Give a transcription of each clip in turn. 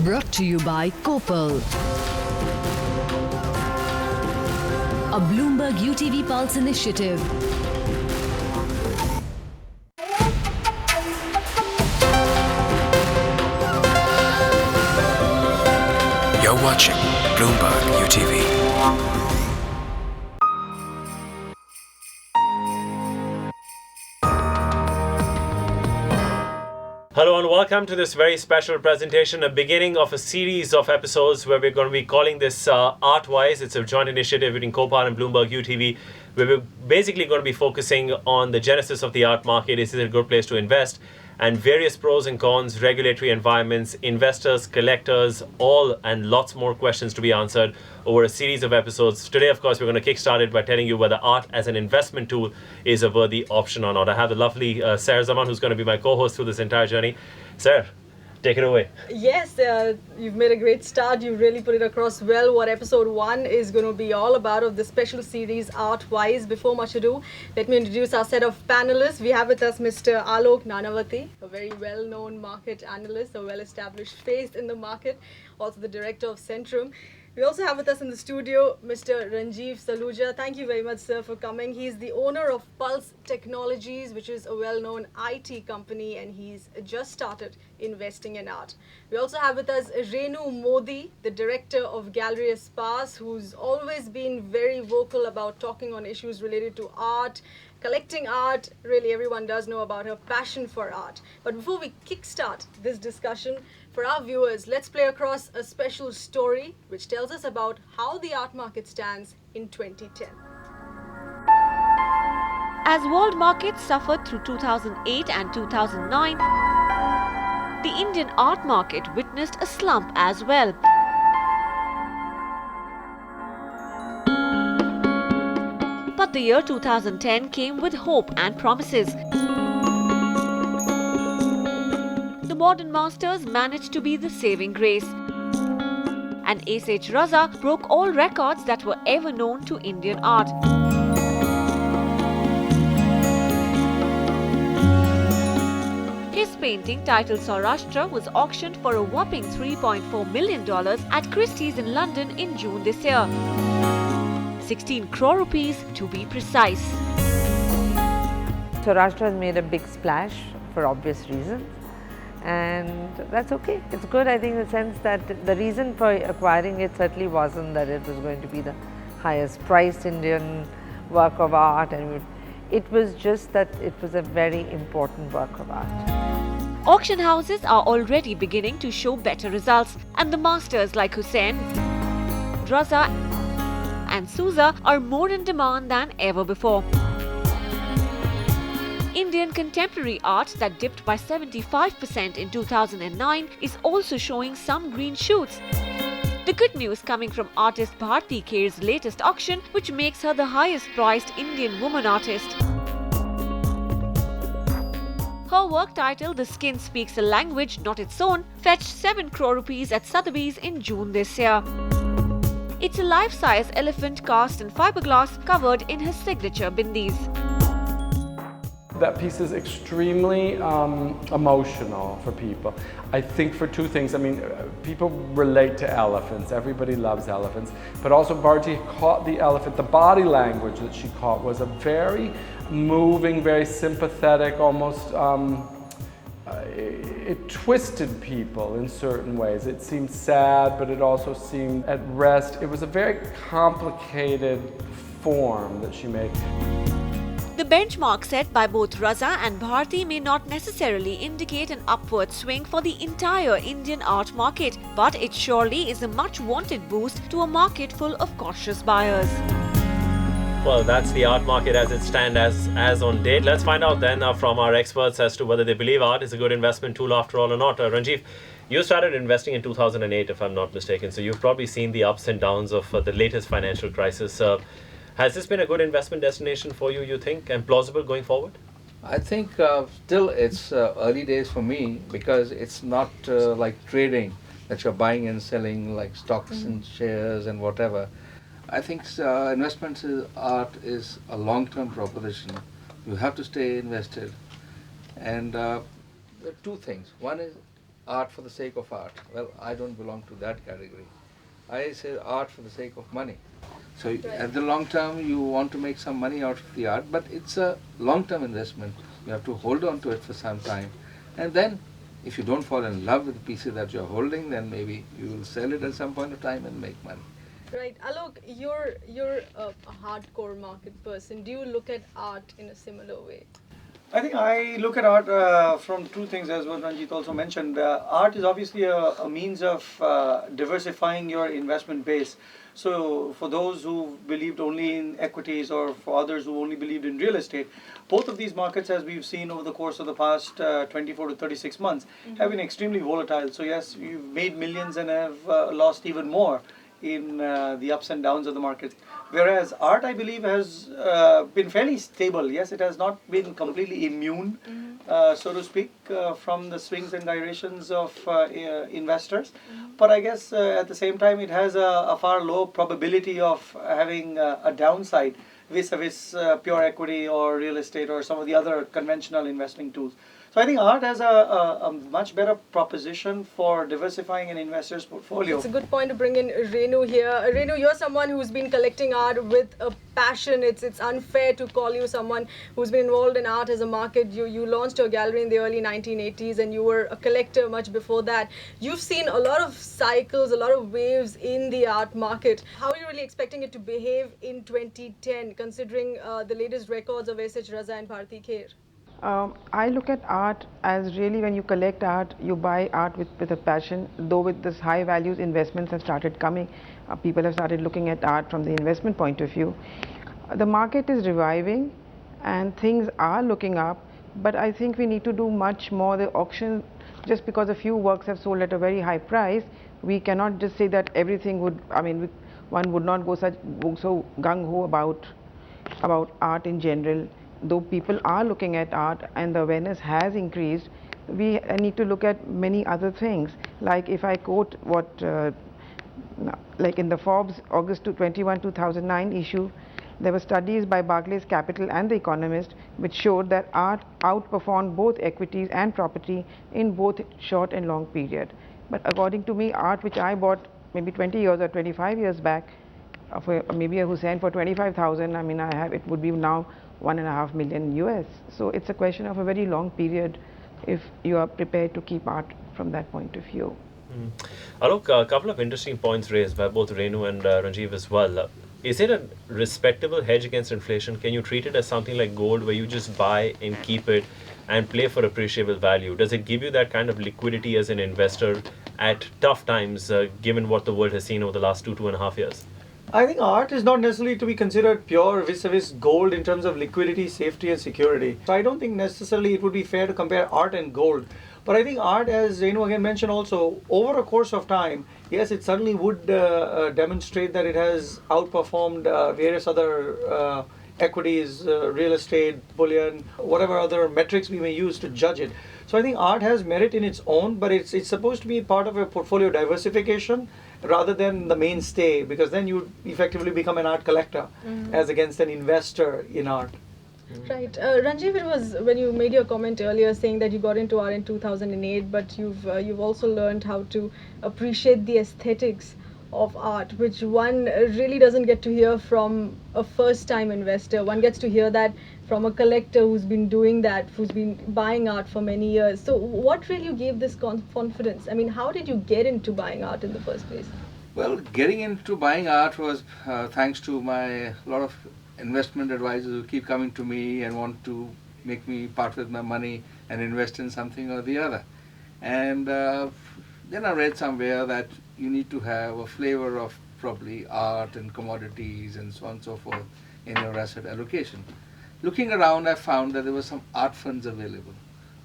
Brought to you by Copal. A Bloomberg UTV Pulse initiative. You're watching Bloomberg UTV. Hello and welcome to this very special presentation, a beginning of a series of episodes where we're going to be calling this Artwise. It's a joint initiative between Copal and Bloomberg UTV, where we're basically going to be focusing on the genesis of the art market. Is it a good place to invest? And various pros and cons, regulatory environments, investors, collectors, all and lots more questions to be answered over a series of episodes. Today, of course, we're going to kickstart it by telling you whether art as an investment tool is a worthy option or not. I have the lovely Sarah Zaman, who's going to be my co-host through this entire journey. Sarah, take it away. Yes, you've made a great start. You've really put it across well what episode 1 is going to be all about of the special series Artwise. Before much ado, let me introduce our set of panelists. We have with us Mr. Alok Nanavati, a very well-known market analyst, a well-established face in the market, also the director of Centrum. We also have with us in the studio Mr. Ranjiv Saluja. Thank you very much, sir, for coming. He's the owner of Pulse Technologies, which is a well-known IT company, and he's just started investing in art. We also have with us Renu Modi, the director of Gallery Espas, who's always been very vocal about talking on issues related to art, collecting art. Really, everyone does know about her passion for art. But before we kickstart this discussion, for our viewers, let's play across a special story which tells us about how the art market stands in 2010. As world markets suffered through 2008 and 2009, the Indian art market witnessed a slump as well. But the year 2010 came with hope and promises. The modern masters managed to be the saving grace, and S.H. Raza broke all records that were ever known to Indian art. His painting titled Saurashtra was auctioned for a whopping $3.4 million at Christie's in London in June this year. 16 crore rupees to be precise. Saurashtra has made a big splash for obvious reasons, and that's okay. It's good, I think, in the sense that the reason for acquiring it certainly wasn't that it was going to be the highest priced Indian work of art, and it was just that it was a very important work of art. Auction houses are already beginning to show better results, and the masters like Hussain, Raza and Souza are more in demand than ever before. Indian contemporary art that dipped by 75% in 2009 is also showing some green shoots. The good news coming from artist Bharti Kher's latest auction, which makes her the highest priced Indian woman artist. Her work titled The Skin Speaks a Language Not Its Own fetched 7 crore rupees at Sotheby's in June this year. It's a life-size elephant cast in fiberglass covered in his signature bindis. That piece is extremely emotional for people. I think for two things. I mean, people relate to elephants. Everybody loves elephants. But also Bharti caught the elephant. The body language that she caught was a very moving, very sympathetic, almost, it twisted people in certain ways. It seemed sad, but it also seemed at rest. It was a very complicated form that she made. The benchmark set by both Raza and Bharti may not necessarily indicate an upward swing for the entire Indian art market, but it surely is a much wanted boost to a market full of cautious buyers. Well, that's the art market as it stands as on date. Let's find out then from our experts as to whether they believe art is a good investment tool after all or not. Ranjiv, you started investing in 2008, if I'm not mistaken, so you've probably seen the ups and downs of the latest financial crisis. Has this been a good investment destination for you, you think, and plausible going forward? I think still it's early days for me, because it's not like trading that you're buying and selling like stocks and shares and whatever. I think investment in art is a long-term proposition. You have to stay invested. And there are two things. One is art for the sake of art. Well, I don't belong to that category. I say art for the sake of money. So at the long term, you want to make some money out of the art, but it's a long-term investment. You have to hold on to it for some time, and then if you don't fall in love with the pieces that you're holding, then maybe you will sell it at some point of time and make money. Right, Alok, you're a hardcore market person. Do you look at art in a similar way? I think I look at art from two things, as what Ranjit also mentioned. Art is obviously a means of diversifying your investment base. So, for those who believed only in equities, or for others who only believed in real estate, both of these markets, as we've seen over the course of the past 24 to 36 months, have been extremely volatile. So, yes, you've made millions and have lost even more in the ups and downs of the market. Whereas art, I believe, has been fairly stable. Yes, it has not been completely immune, so to speak, from the swings and gyrations of investors. But I guess at the same time, it has a far low probability of having a downside vis-a-vis pure equity or real estate or some of the other conventional investing tools. So I think art has a much better proposition for diversifying an investor's portfolio. It's a good point to bring in Renu here. Renu, you're someone who's been collecting art with a passion. It's unfair to call you someone who's been involved in art as a market. You launched your gallery in the early 1980s, and you were a collector much before that. You've seen a lot of cycles, a lot of waves in the art market. How are you really expecting it to behave in 2010, considering the latest records of S.H. Raza and Bharti Kher? I look at art as really, when you collect art, you buy art with a passion. Though with this high values investments have started coming, people have started looking at art from the investment point of view. The market is reviving and things are looking up, but I think we need to do much more. The auction, just because a few works have sold at a very high price, we cannot just say that everything would, one would not go so gung-ho about art in general. Though people are looking at art and the awareness has increased, we need to look at many other things. Like if I quote what, like in the Forbes August 21, 2009 issue, there were studies by Barclays Capital and The Economist which showed that art outperformed both equities and property in both short and long period. But according to me, art which I bought maybe 20 years or 25 years back, for maybe a Hussein for 25,000, it would be now $1.5 million US. So it's a question of a very long period if you are prepared to keep art from that point of view. Alok, a couple of interesting points raised by both Renu and Ranjiv as well. Is it a respectable hedge against inflation? Can you treat it as something like gold, where you just buy and keep it and play for appreciable value? Does it give you that kind of liquidity as an investor at tough times, given what the world has seen over the last 2.5 years? I think art is not necessarily to be considered pure vis-a-vis gold in terms of liquidity, safety and security. So I don't think necessarily it would be fair to compare art and gold. But I think art, as Renu again mentioned also, over a course of time, yes, it certainly would demonstrate that it has outperformed various other equities, real estate, bullion, whatever other metrics we may use to judge it. So I think art has merit in its own, but it's supposed to be part of a portfolio diversification rather than the mainstay, because then you effectively become an art collector as against an investor in art. Right. Ranjiv, it was when you made your comment earlier saying that you got into art in 2008, but you've also learned how to appreciate the aesthetics of art, which one really doesn't get to hear from a first-time investor. One gets to hear that from a collector who's been doing that, who's been buying art for many years. So what really gave this confidence? I mean, how did you get into buying art in the first place? Well, getting into buying art was thanks to a lot of investment advisors who keep coming to me and want to make me part with my money and invest in something or the other. And then I read somewhere that you need to have a flavor of probably art and commodities and so on and so forth in your asset allocation. Looking around, I found that there were some art funds available,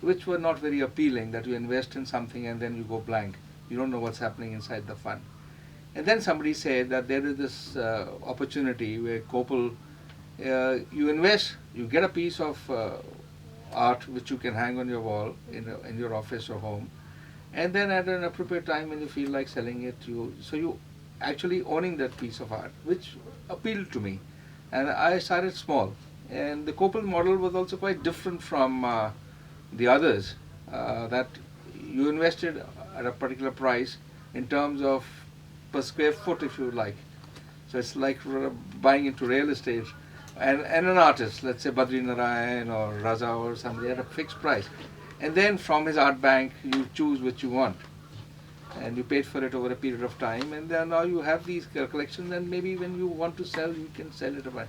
which were not very appealing, that you invest in something and then you go blank. You don't know what's happening inside the fund. And then somebody said that there is this opportunity where Kopal, you invest, you get a piece of art which you can hang on your wall in your office or home, and then at an appropriate time when you feel like selling it, you actually owning that piece of art, which appealed to me. And I started small. And the Kopal model was also quite different from the others, that you invested at a particular price in terms of per square foot, if you like. So it's like buying into real estate, and an artist, let's say Badri Narayan or Raza or somebody, at a fixed price. And then from his art bank, you choose what you want. And you paid for it over a period of time, and then now you have these collections, and maybe when you want to sell, you can sell it away.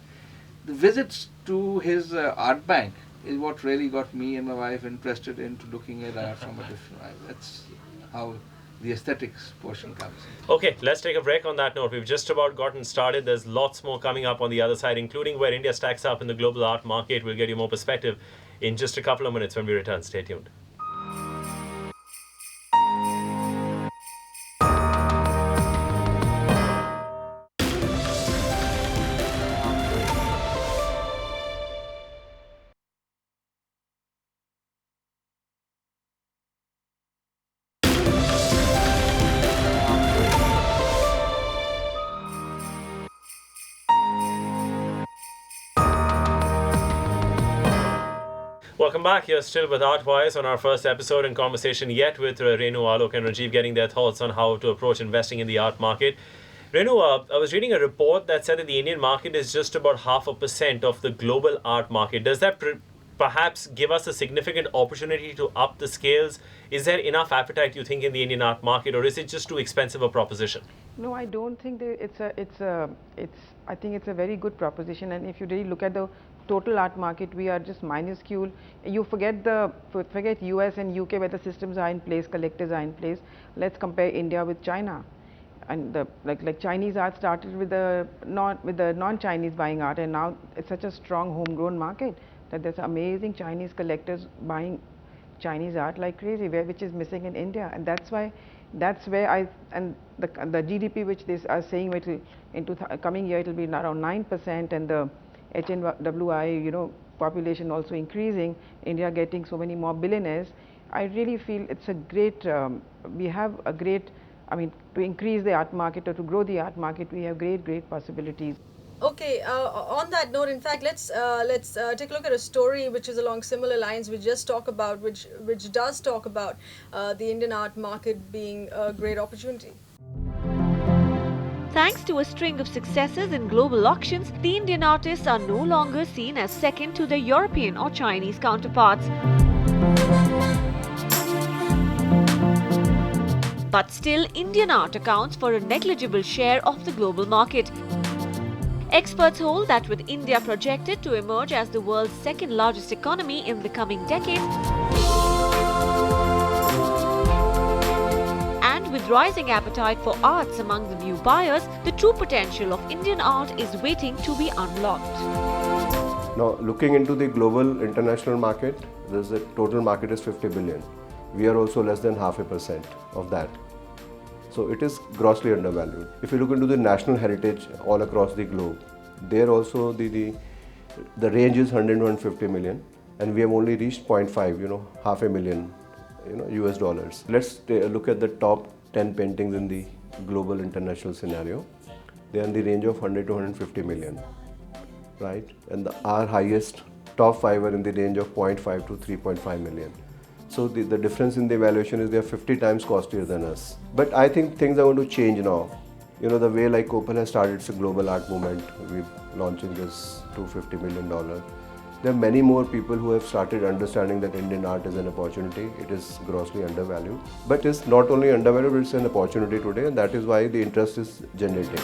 The visits to his art bank is what really got me and my wife interested into looking at art from a different eye. That's how the aesthetics portion comes. Okay, let's take a break on that note. We've just about gotten started. There's lots more coming up on the other side, including where India stacks up in the global art market. We'll get you more perspective in just a couple of minutes when we return. Stay tuned. Welcome back. You're still with Artwise on our first episode and conversation yet with Renu, Alok and Rajiv getting their thoughts on how to approach investing in the art market. Renu, I was reading a report that said that the Indian market is just about 0.5% of the global art market. Does that perhaps give us a significant opportunity to up the scales? Is there enough appetite, you think, in the Indian art market, or is it just too expensive a proposition? No, I don't think I think it's a very good proposition. And if you really look at the total art market, we are just minuscule. You forget US and UK where the systems are in place, collectors are in place. Let's compare India with China. And like Chinese art started with the non-Chinese buying art, and now it's such a strong homegrown market that there's amazing Chinese collectors buying Chinese art like crazy, which is missing in India. And that's where the GDP which they are saying coming year it will be around 9%, and the HNWI population also increasing, India getting so many more billionaires. I really feel it's a great we have a great, I mean, to increase the art market or to grow the art market, we have great possibilities. Okay, on that note, in fact, let's take a look at a story which is along similar lines. Which does talk about the Indian art market being a great opportunity. Thanks to a string of successes in global auctions, the Indian artists are no longer seen as second to their European or Chinese counterparts. But still, Indian art accounts for a negligible share of the global market. Experts hold that with India projected to emerge as the world's second largest economy in the coming decade, and with rising appetite for arts among the new buyers, the true potential of Indian art is waiting to be unlocked. Now, looking into the global international market, the total market is 50 billion. We are also less than 0.5% of that. So it is grossly undervalued. If you look into the national heritage all across the globe, there also the range is 100 to 150 million, and we have only reached 0.5, half a million, US dollars. Let's look at the top 10 paintings in the global international scenario. They are in the range of 100 to 150 million, right? And our highest top 5 are in the range of 0.5 to 3.5 million. So the difference in the evaluation is they are 50 times costlier than us. But I think things are going to change now. The way like Kopal has started its global art movement, we're launching this $250 million. There are many more people who have started understanding that Indian art is an opportunity. It is grossly undervalued. But it's not only undervalued, it's an opportunity today, and that is why the interest is generating.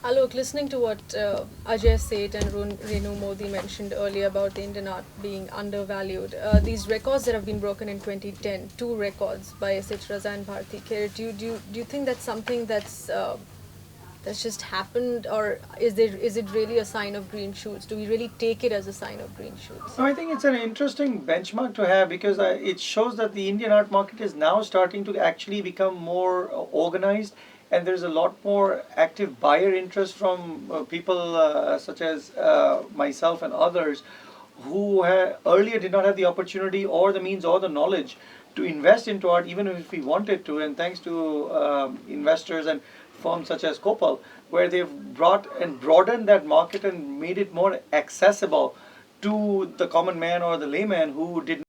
Alok, listening to what Ajay Seth and Renu Modi mentioned earlier about the Indian art being undervalued, these records that have been broken in 2010, 2 records by S.H. Raza and Bharti Kher, do you think that's something that's just happened, or is it really a sign of green shoots? Do we really take it as a sign of green shoots? No, I think it's an interesting benchmark to have, because it shows that the Indian art market is now starting to actually become more organized. And there's a lot more active buyer interest from people such as myself and others who earlier did not have the opportunity or the means or the knowledge to invest into art, even if we wanted to. And thanks to investors and firms such as Copal, where they've brought and broadened that market and made it more accessible to the common man or the layman who did